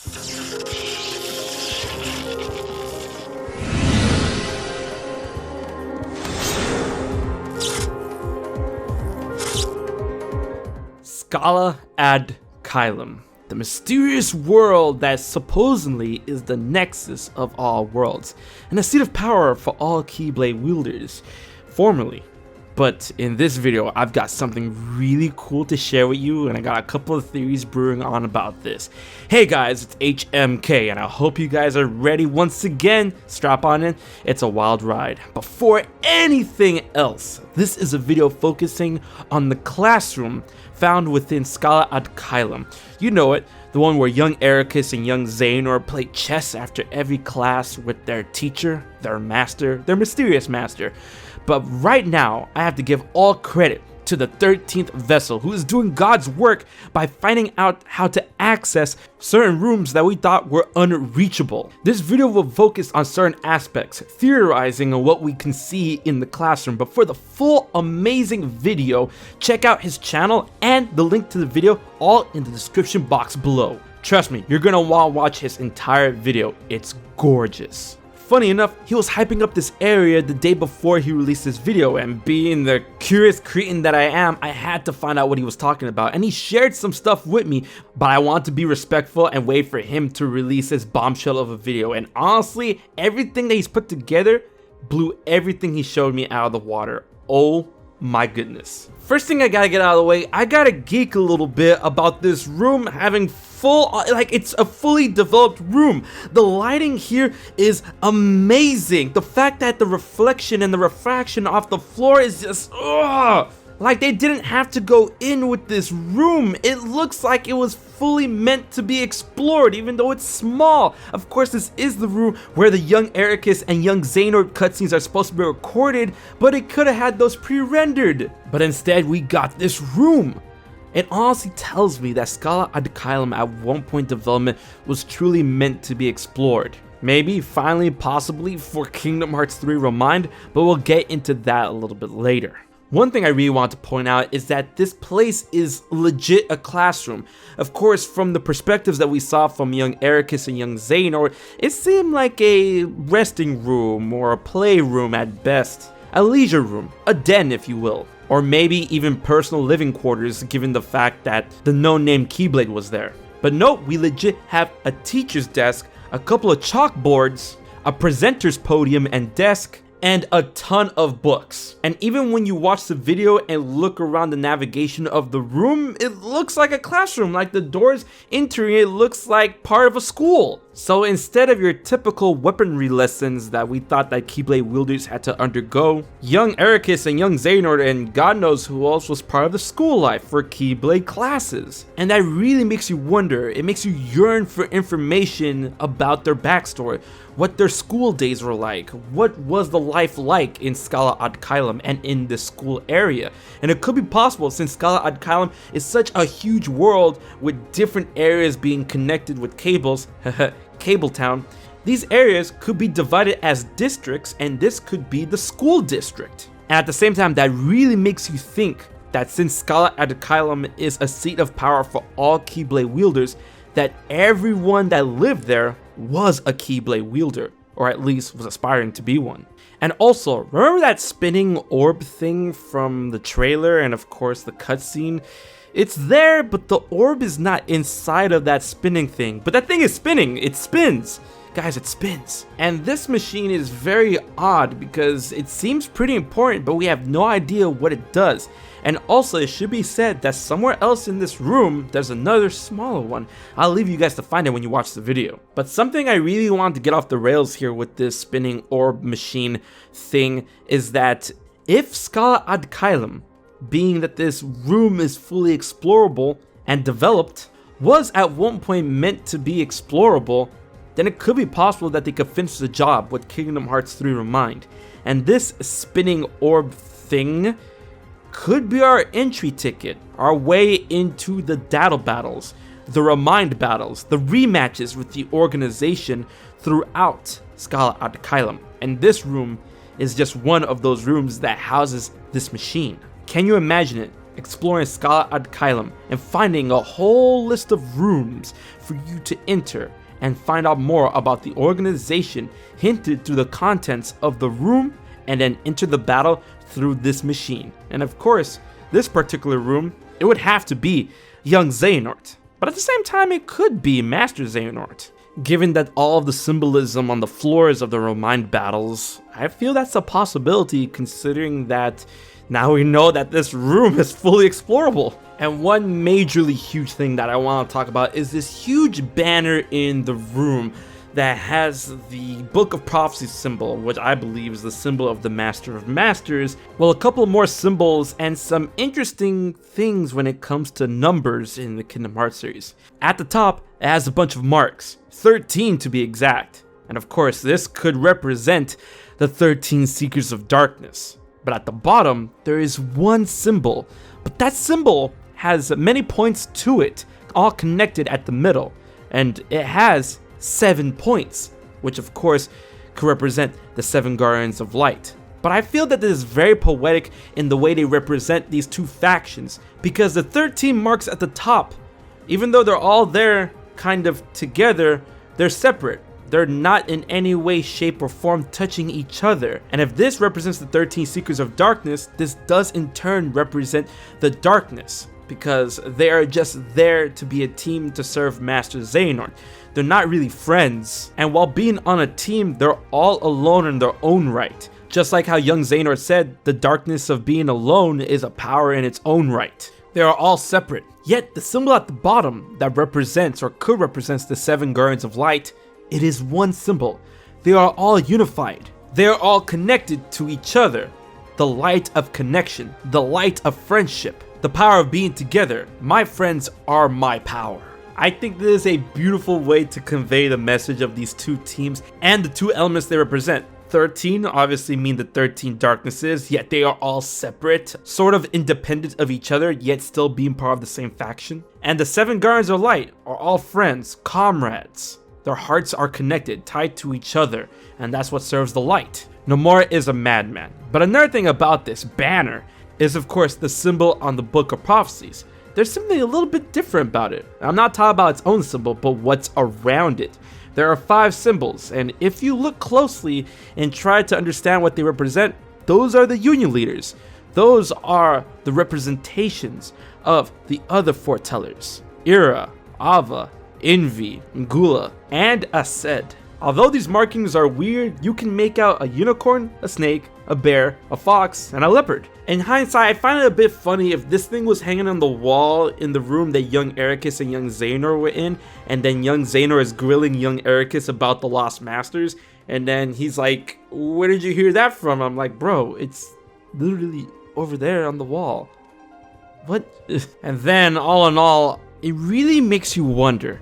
Scala Ad Caelum, the mysterious world that supposedly is the nexus of all worlds, and a seat of power for all Keyblade wielders, formerly. But in this video, I've got something really cool to share with you, and I got a couple of theories brewing on about this. Hey guys, it's HMK, and I hope you guys are ready once again. Strap on in, it's a wild ride. Before anything else, this is a video focusing on the classroom found within Scala Ad Caelum. You know it, the one where young Eraqus and young Xehanort play chess after every class with their teacher, their master, their mysterious master. But right now, I have to give all credit to the 13th vessel, who is doing God's work by finding out how to access certain rooms that we thought were unreachable. This video will focus on certain aspects, theorizing on what we can see in the classroom. But for the full amazing video, check out his channel and the link to the video all in the description box below. Trust me, you're gonna want to watch his entire video. It's gorgeous. Funny enough, he was hyping up this area the day before he released this video, and being the curious cretin that I am, I had to find out what he was talking about, and he shared some stuff with me, but I want to be respectful and wait for him to release this bombshell of a video. And honestly, everything that he's put together blew everything he showed me out of the water. Oh my goodness. First thing I gotta get out of the way, I gotta geek a little bit about this room having it's a fully developed room. The lighting here is amazing. The fact that the reflection and the refraction off the floor is just, like they didn't have to go in with this room. It looks like it was fully meant to be explored, even though it's small. Of course, this is the room where the young Eraqus and young Xehanort cutscenes are supposed to be recorded, but it could have had those pre-rendered. But instead, we got this room. It honestly tells me that Scala Ad Caelum at one point development was truly meant to be explored. Maybe, finally, possibly for Kingdom Hearts 3 ReMind, but we'll get into that a little bit later. One thing I really want to point out is that this place is legit a classroom. Of course, from the perspectives that we saw from young Eraqus and young Xehanort, it seemed like a resting room or a playroom at best. A leisure room, a den if you will. Or maybe even personal living quarters, given the fact that the no-name Keyblade was there. But no, we legit have a teacher's desk, a couple of chalkboards, a presenter's podium and desk, and a ton of books. And even when you watch the video and look around the navigation of the room, it looks like a classroom. Like the doors entering it looks like part of a school. So instead of your typical weaponry lessons that we thought that Keyblade wielders had to undergo, young Eraqus and young Xehanort and God knows who else was part of the school life for Keyblade classes. And that really makes you wonder, it makes you yearn for information about their backstory, what their school days were like, what was the life like in Scala Ad Caelum and in the school area. And it could be possible, since Scala Ad Caelum is such a huge world with different areas being connected with cables, Cable Town, these areas could be divided as districts, and this could be the school district. And at the same time, that really makes you think that since Scala Ad Caelum is a seat of power for all Keyblade wielders, that everyone that lived there was a Keyblade wielder, or at least was aspiring to be one. And also, remember that spinning orb thing from the trailer and of course the cutscene? It's there, but the orb is not inside of that spinning thing. But that thing is spinning, it spins. Guys, it spins. And this machine is very odd because it seems pretty important, but we have no idea what it does. And also, it should be said that somewhere else in this room, there's another smaller one. I'll leave you guys to find it when you watch the video. But something I really want to get off the rails here with this spinning orb machine thing is that if Scala Ad Caelum, being that this room is fully explorable and developed, was at one point meant to be explorable, then it could be possible that they could finish the job with Kingdom Hearts 3 ReMind. And this spinning orb thing could be our entry ticket, our way into the Daddle battles, the ReMind battles, the rematches with the organization throughout Scala Ad Caelum. And this room is just one of those rooms that houses this machine. Can you imagine it? exploring Scala Ad Caelum and finding a whole list of rooms for you to enter and find out more about the organization hinted through the contents of the room, and then enter the battle through this machine. And of course, this particular room, it would have to be young Xehanort, but at the same time it could be Master Xehanort. Given that all of the symbolism on the floors of the ReMind battles, I feel that's a possibility, considering that now we know that this room is fully explorable. And one majorly huge thing that I want to talk about is this huge banner in the room that has the Book of Prophecy symbol, which I believe is the symbol of the Master of Masters. Well, a couple more symbols and some interesting things when it comes to numbers in the Kingdom Hearts series. At the top, it has a bunch of marks, 13 to be exact. And of course, this could represent the 13 Seekers of Darkness. But at the bottom, there is one symbol, but that symbol has many points to it, all connected at the middle. And it has 7 points, which of course could represent the 7 Guardians of Light. But I feel that this is very poetic in the way they represent these two factions, because the 13 marks at the top, even though they're all there kind of together, they're separate. They're not in any way, shape, or form touching each other. And if this represents the 13 Seekers of Darkness, this does in turn represent the darkness, because they are just there to be a team to serve Master Xehanort. They're not really friends, and while being on a team, they're all alone in their own right. Just like how young Xehanort said, the darkness of being alone is a power in its own right. They are all separate, yet the symbol at the bottom that represents or could represent the 7 Guardians of Light, it is one symbol. They are all unified. They are all connected to each other. The light of connection, the light of friendship, the power of being together. My friends are my power. I think this is a beautiful way to convey the message of these two teams and the two elements they represent. 13 obviously mean the 13 darknesses, yet they are all separate, sort of independent of each other, yet still being part of the same faction. And the 7 Guardians of Light are all friends, comrades. Their hearts are connected, tied to each other, and that's what serves the light. Nomura is a madman. But another thing about this banner is of course the symbol on the Book of Prophecies. There's something a little bit different about it. I'm not talking about its own symbol, but what's around it. There are 5 symbols, and if you look closely and try to understand what they represent, those are the Union leaders. Those are the representations of the other foretellers: Ira, Ava, Envy, Ngula, and Aced. Although these markings are weird, you can make out a unicorn, a snake, a bear, a fox, and a leopard. In hindsight, I find it a bit funny if this thing was hanging on the wall in the room that young Eraqus and young Xehanort were in, and then young Xehanort is grilling young Eraqus about the Lost Masters, and then he's like, "Where did you hear that from?" I'm like, bro, it's literally over there on the wall. What? And then, all in all, it really makes you wonder,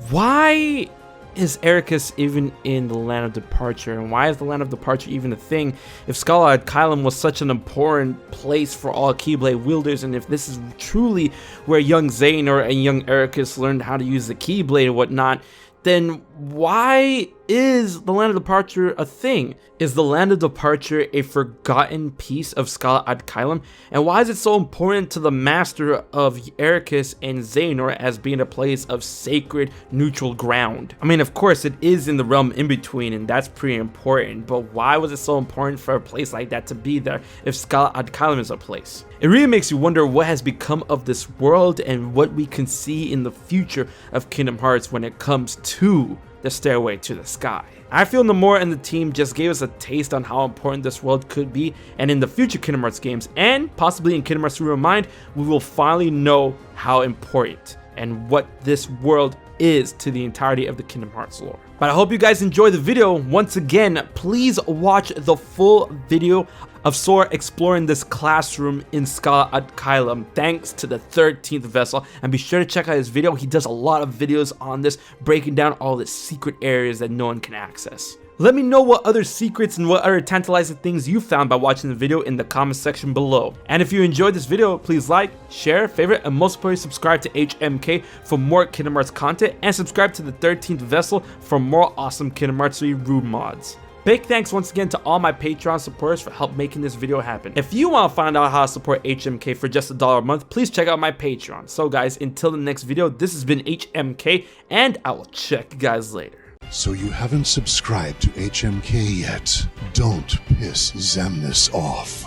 why is Eraqus even in the Land of Departure? And why is the Land of Departure even a thing if Scala Ad Caelum was such an important place for all Keyblade wielders, and if this is truly where young Xehanort and young Eraqus learned how to use the Keyblade and whatnot, then why is the Land of Departure a thing? Is the Land of Departure a forgotten piece of Scala Ad Caelum? And why is it so important to the master of Eraqus and Xehanort as being a place of sacred, neutral ground? I mean, of course, it is in the realm in between, and that's pretty important, but why was it so important for a place like that to be there if Scala Ad Caelum is a place? It really makes you wonder what has become of this world and what we can see in the future of Kingdom Hearts when it comes to the Stairway to the Sky. I feel Nomura and the team just gave us a taste on how important this world could be, and in the future Kingdom Hearts games, and possibly in Kingdom Hearts ReMind, we will finally know how important and what this world is to the entirety of the Kingdom Hearts lore. But I hope you guys enjoyed the video. Once again, please watch the full video of Sora exploring this classroom in Scala Ad Caelum thanks to the 13th vessel, and be sure to check out his video. He does a lot of videos on this, breaking down all the secret areas that no one can access. Let me know what other secrets and what other tantalizing things you found by watching the video in the comment section below. And if you enjoyed this video, please like, share, favorite, and most importantly subscribe to HMK for more Kingdom Hearts content, and subscribe to the 13th vessel for more awesome Kingdom Hearts 3 Rude mods. Big thanks once again to all my Patreon supporters for help making this video happen. If you want to find out how to support HMK for just $1 a month, please check out my Patreon. So guys, until the next video, this has been HMK, and I will check you guys later. So you haven't subscribed to HMK yet? Don't piss Xemnas off.